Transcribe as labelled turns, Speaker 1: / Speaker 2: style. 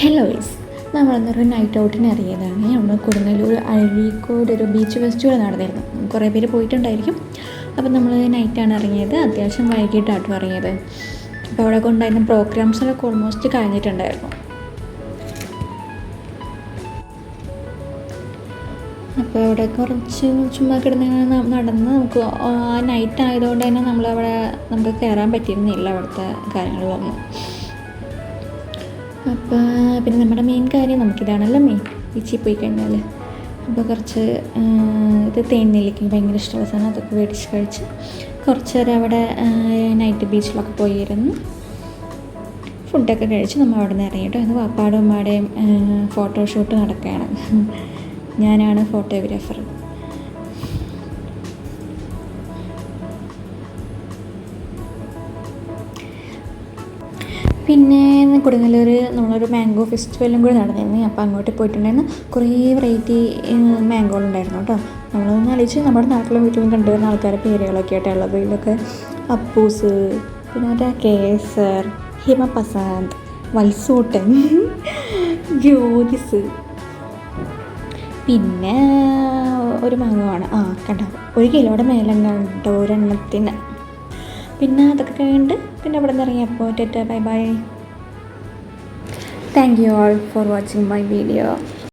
Speaker 1: Hello guys, നമ്മളന്നൊരു night ഔട്ടിന് ഇറങ്ങിയതാണ്. നമ്മൾ കൊടുങ്ങല്ലൂർ അഴീക്കോട് ഒരു ബീച്ച് ഫെസ്റ്റിവൽ നടന്നിരുന്നു. കുറേ പേര് പോയിട്ടുണ്ടായിരിക്കും. അപ്പോൾ നമ്മൾ നൈറ്റാണ് ഇറങ്ങിയത്. അത്യാവശ്യം വൈകിട്ടാണ് ഇറങ്ങിയത്. അപ്പോൾ അവിടെ കൊണ്ടായിരുന്ന പ്രോഗ്രാംസൊക്കെ ഓൾമോസ്റ്റ് കഴിഞ്ഞിട്ടുണ്ടായിരുന്നു. അപ്പോൾ അവിടെ കുറച്ച് ചുമ്മാ കിടന്ന് നടന്ന് നമുക്ക് ആ നൈറ്റ് ആയതുകൊണ്ട് തന്നെ നമുക്ക് കയറാൻ പറ്റിയിരുന്നില്ല അവിടുത്തെ കാര്യങ്ങളിലൊന്നും. അപ്പോൾ പിന്നെ നമ്മുടെ മെയിൻ കാര്യം നമുക്കിതാണല്ലോ മെയിൻ, ബീച്ചിൽ പോയി കഴിഞ്ഞാൽ. അപ്പോൾ കുറച്ച് തേനിലേക്ക് ഭയങ്കര ഇഷ്ടമുള്ള സാധനം, അതൊക്കെ മേടിച്ച് കഴിച്ച് കുറച്ച് നേരം അവിടെ നൈറ്റ് ബീച്ചിലൊക്കെ പോയിരുന്നു. ഫുഡൊക്കെ കഴിച്ച് നമ്മൾ അവിടെ നിന്ന് ഇറങ്ങിയിട്ട് ഇന്ന് വാപ്പാടും ഉമ്മാടെയും ഫോട്ടോഷൂട്ട് നടക്കുകയാണ്. ഞാനാണ് ഫോട്ടോഗ്രാഫർ. പിന്നെ കൊടുങ്ങല്ലൂർ നമ്മളൊരു മാംഗോ ഫെസ്റ്റിവലും കൂടി നടന്നിരുന്നു. അപ്പോൾ അങ്ങോട്ട് പോയിട്ടുണ്ടായിരുന്നു. കുറേ വെറൈറ്റി മാംഗോകളുണ്ടായിരുന്നു കേട്ടോ. നമ്മളൊന്ന് ആലോചിച്ച് നമ്മുടെ നാട്ടിലും വീട്ടിലും കണ്ടുവരുന്ന ആൾക്കാരുടെ പേരുകളൊക്കെ ആയിട്ട് ഉള്ളത്. ഇതിലൊക്കെ അപ്പൂസ്, പിന്നെ മറ്റേ കേസർ, ഹിമപസന്ത്, വത്സൂട്ടൻ, ജ്യോതിസ്, പിന്നെ ഒരു മാങ്ങോ ആണ് കണ്ടോ, 1 കിലോയുടെ മേലെ കണ്ടോ ഒരെണ്ണത്തിന്. പിന്നെ അതൊക്കെ കഴിഞ്ഞിട്ട് പിന്നെ അവിടെ നിന്ന് ഇറങ്ങിയപ്പോൾ tata bye bye. Thank you all for watching my video.